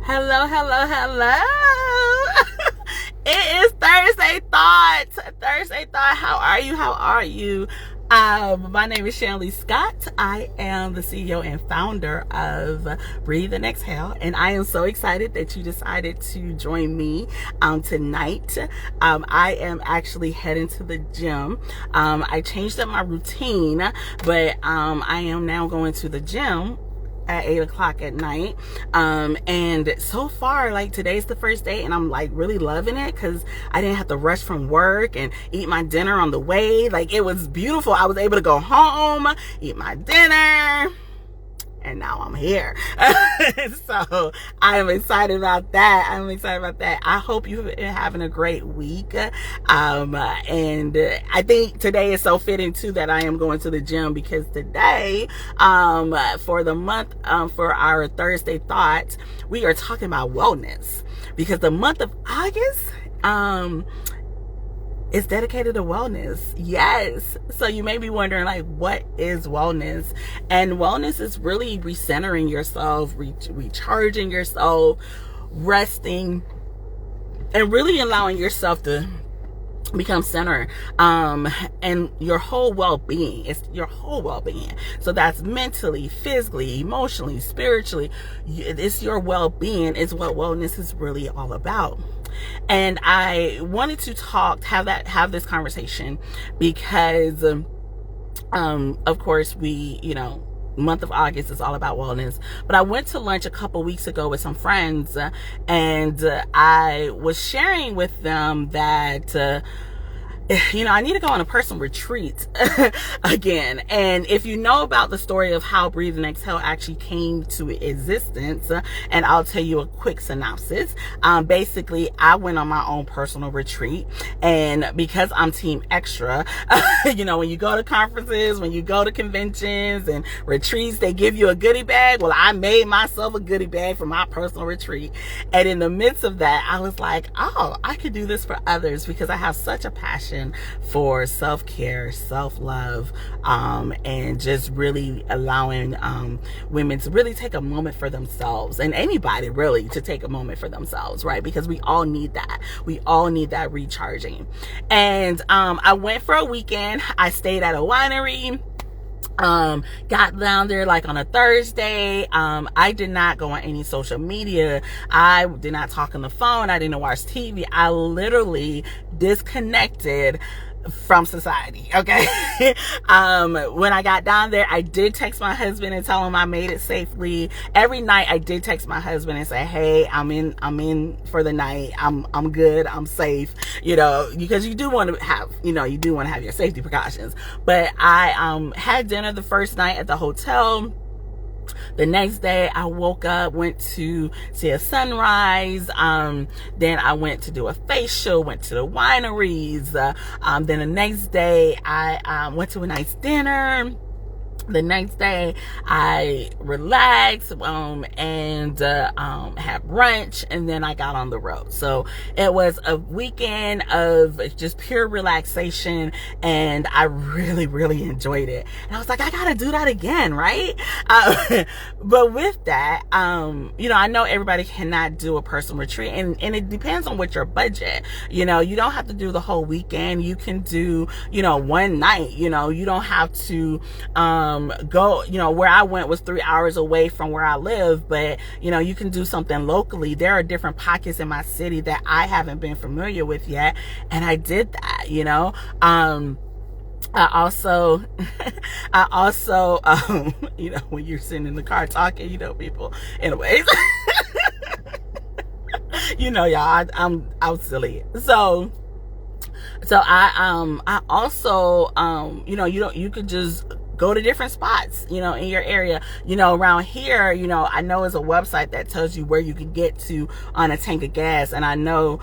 Hello, hello, hello. It is Thursday Thoughts. Thursday Thought. How are you? How are you? My name is Shanley Scott. I am the CEO and founder of Breathe and Exhale, and I am so excited that you decided to join me tonight. I am actually heading to the gym. I changed up my routine, but I am now going to the gym at 8 o'clock at night. And so far, like, today's the first day and I'm like really loving it because I didn't have to rush from work and eat my dinner on the way. Like, it was beautiful. I was able to go home, eat my dinner, and now I'm here. So I am excited about that. I hope you've been having a great week. And I think today is so fitting too that I am going to the gym because today, for the month, for our Thursday Thoughts, we are talking about wellness because the month of August, it's dedicated to wellness. Yes. So you may be wondering, like, what is wellness? And wellness is really recentering yourself, recharging yourself, resting, and really allowing yourself to become centered, and your whole well-being. It's your whole well-being. So that's mentally, physically, emotionally, spiritually. It's your well-being is what wellness is really all about. And I wanted to have this conversation because, of course, month of August is all about wellness. But I went to lunch a couple weeks ago with some friends, and I was sharing with them that I need to go on a personal retreat again. And if you know about the story of how Breathe and Exhale actually came to existence, and I'll tell you a quick synopsis. Basically, I went on my own personal retreat, and because I'm Team Extra, when you go to conferences, when you go to conventions and retreats, they give you a goodie bag. Well, I made myself a goodie bag for my personal retreat. And in the midst of that, I was like, oh, I could do this for others because I have such a passion for self-care, self-love, and just really allowing women to really take a moment for themselves, and anybody really to take a moment for themselves, right? Because we all need that. We all need that recharging. And I went for a weekend. I stayed at a winery. Got down there like on a Thursday. I did not go on any social media. I did not talk on the phone. I didn't watch TV. I literally disconnected from society. Okay. When I got down there, I did text my husband and tell him I made it safely. Every night I did text my husband and say, hey, I'm in for the night. I'm good. I'm safe, because you do want to have your safety precautions. But I, had dinner the first night at the hotel. The next day I woke up, went to see a sunrise. Then I went to do a facial, went to the wineries. Then the next day I went to a nice dinner. The next day I relaxed, and had brunch, and then I got on the road. So it was a weekend of just pure relaxation, and I really, really enjoyed it. And I was like, I gotta do that again, right? But with that, I know everybody cannot do a personal retreat, and it depends on what your budget. You don't have to do the whole weekend. You can do, one night. You don't have to go, where I went was 3 hours away from where I live, but you can do something locally. There are different pockets in my city that I haven't been familiar with yet, and I did that. I also, when you're sitting in the car talking, people, anyways, y'all, I'm silly. So I also, you could just go to different spots, in your area. Around here, I know it's a website that tells you where you can get to on a tank of gas. And I know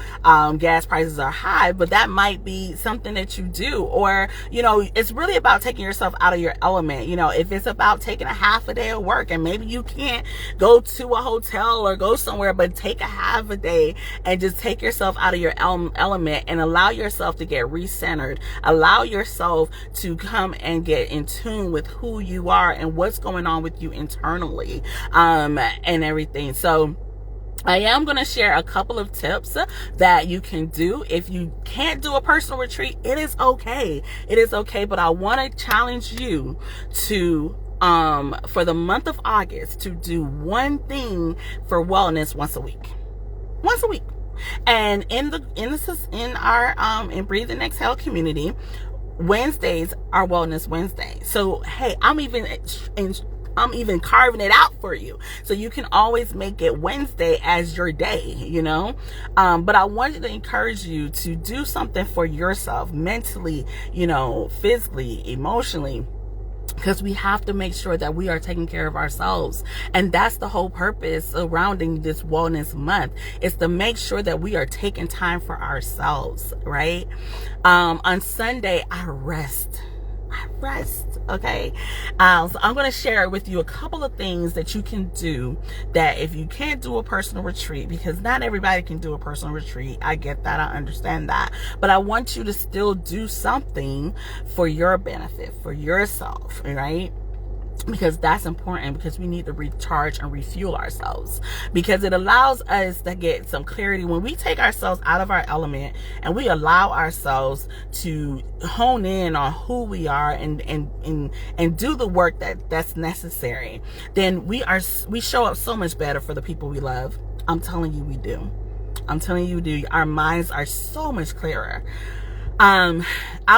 gas prices are high, but that might be something that you do. Or, it's really about taking yourself out of your element. If it's about taking a half a day of work, and maybe you can't go to a hotel or go somewhere, but take a half a day and just take yourself out of your element and allow yourself to get recentered. Allow yourself to come and get in tune with who you are and what's going on with you internally, and everything. So I am going to share a couple of tips that you can do. If you can't do a personal retreat, it is okay. It is okay. But I want to challenge you to, for the month of August, to do one thing for wellness once a week. Once a week. And in our Breathe and Exhale community, Wednesdays are Wellness Wednesday. So, hey, I'm even carving it out for you. So you can always make it Wednesday as your day, But I wanted to encourage you to do something for yourself mentally, physically, emotionally. Because we have to make sure that we are taking care of ourselves. And that's the whole purpose surrounding this Wellness Month, is to make sure that we are taking time for ourselves, right? On Sunday, I rest, okay? So I'm going to share with you a couple of things that you can do that if you can't do a personal retreat, because not everybody can do a personal retreat. I get that. I understand that. But I want you to still do something for your benefit, for yourself, right? Because that's important, because we need to recharge and refuel ourselves, because it allows us to get some clarity when we take ourselves out of our element and we allow ourselves to hone in on who we are and do the work that's necessary. Then we show up so much better for the people we love. I'm telling you, we do. I'm telling you, we do. Our minds are so much clearer. I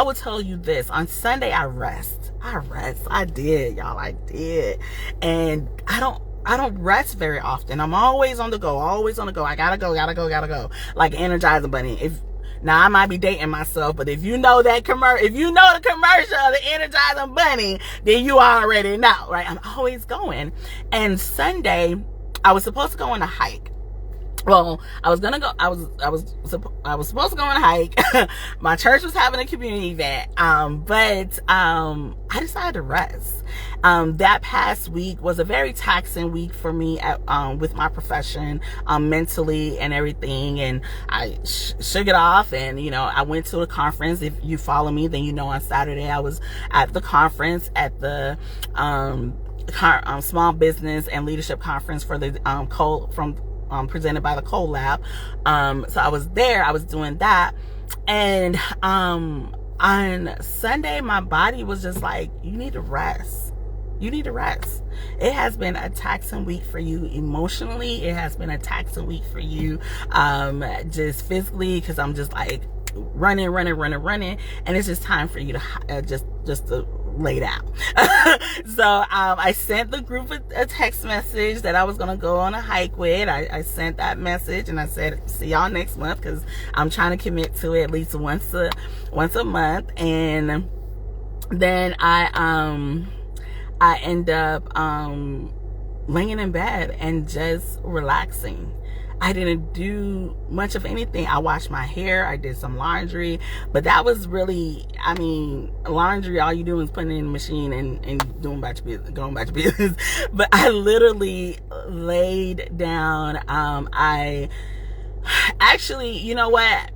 will tell you this: on Sunday, I rest. I did, y'all. I did. And I don't rest very often. I'm always on the go. I gotta go. Like an Energizer Bunny. Now I might be dating myself, but if you know the commercial of the Energizer Bunny, then you already know, right? I'm always going. And Sunday, I was supposed to go on a hike. Well, I was supposed to go on a hike. My church was having a community event. But I decided to rest. That past week was a very taxing week for me with my profession, mentally and everything. And I shook it off, and, I went to a conference. If you follow me, then on Saturday I was at the conference at the, Small Business and Leadership Conference for the, presented by the Cole Lab. So I was there, I was doing that. And on Sunday, my body was just like, you need to rest. It has been a taxing week for you emotionally. It has been a taxing week for you just physically, because I'm just like running, and it's just time for you to just to lay down. So I sent the group a text message that I was gonna go on a hike with. I sent that message and I said, see y'all next month, because I'm trying to commit to it at least once a month. And then I end up laying in bed and just relaxing. I didn't do much of anything. I washed my hair. I did some laundry, but that was really, laundry, all you do is put it in the machine and going back to business. But I literally laid down. I actually, you know what?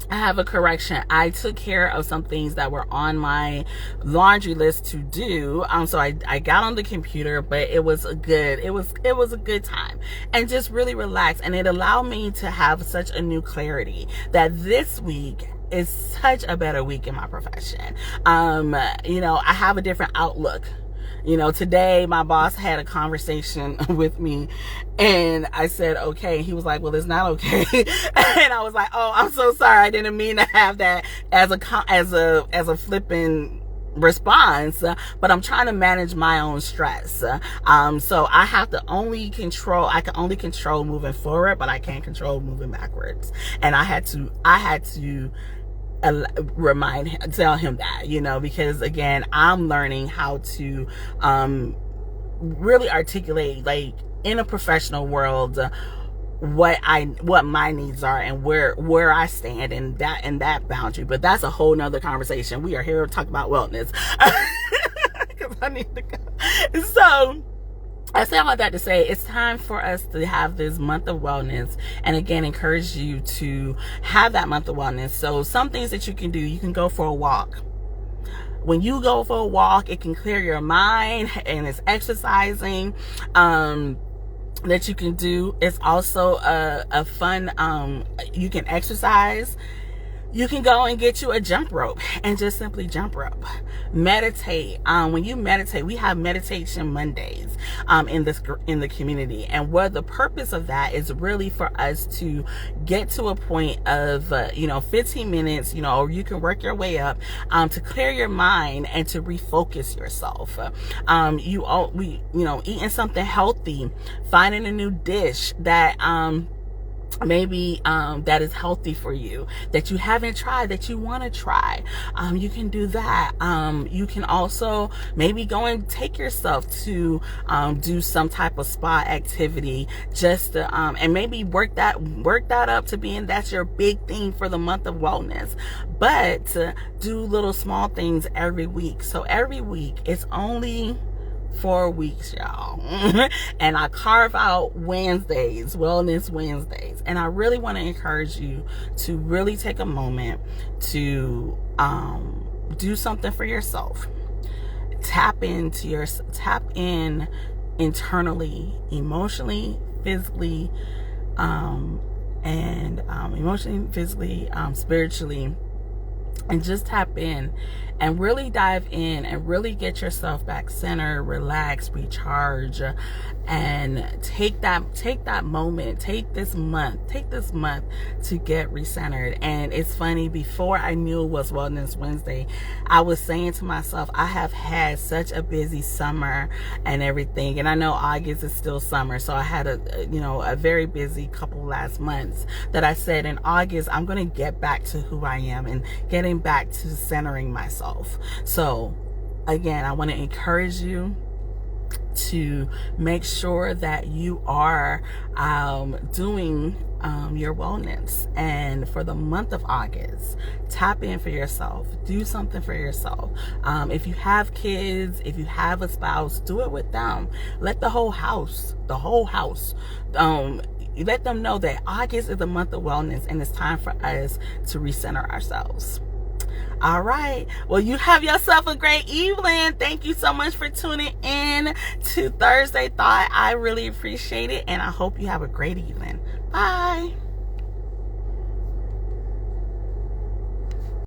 I have a correction. I took care of some things that were on my laundry list to do. So I got on the computer, but it was a good time, and just really relaxed. And it allowed me to have such a new clarity that this week is such a better week in my profession. I have a different outlook. Today my boss had a conversation with me, and I said, okay. He was like, well, it's not okay. And I was like, oh, I'm so sorry. I didn't mean to have that as a flipping response, but I'm trying to manage my own stress. So I can only control moving forward, but I can't control moving backwards. And I had to tell him that, because again, I'm learning how to really articulate, like, in a professional world, what my needs are and where I stand in that boundary. But that's a whole nother conversation. We are here to talk about wellness, because I need to go. So I say all that to say it's time for us to have this month of wellness, and again, encourage you to have that month of wellness. So some things that you can do: you can go for a walk. When you go for a walk, it can clear your mind, and it's exercising. that you can do. It's also a fun, you can exercise. You can go and get you a jump rope and just simply jump rope. Meditate. When you meditate, we have meditation Mondays in the community, and what the purpose of that is really for us to get to a point of 15 minutes, or you can work your way up to clear your mind and to refocus yourself. Eating something healthy, finding a new dish that maybe that is healthy for you, that you haven't tried, that you want to try. You can do that. You can also maybe go and take yourself to do some type of spa activity, just to, and maybe work that up to being that's your big thing for the month of wellness. But do little small things every week. So every week, it's only 4 weeks, y'all. And I carve out Wednesdays, Wellness Wednesdays. And I really want to encourage you to really take a moment to do something for yourself. Tap in internally, emotionally, physically, spiritually. And just tap in and really dive in and really get yourself back centered, relax, recharge, and take that moment, take this month to get recentered. And it's funny, before I knew it was Wellness Wednesday, I was saying to myself, I have had such a busy summer and everything, and I know August is still summer, so I had a very busy couple last months, that I said in August I'm going to get back to who I am and getting back to centering myself. So again, I want to encourage you to make sure that you are doing your wellness. And for the month of August, tap in for yourself. Do something for yourself. If you have kids, if you have a spouse, do it with them. Let the whole house, let them know that August is the month of wellness, and it's time for us to recenter ourselves. All right. Well, you have yourself a great evening. Thank you so much for tuning in to Thursday Thought. I really appreciate it, and I hope you have a great evening. Bye.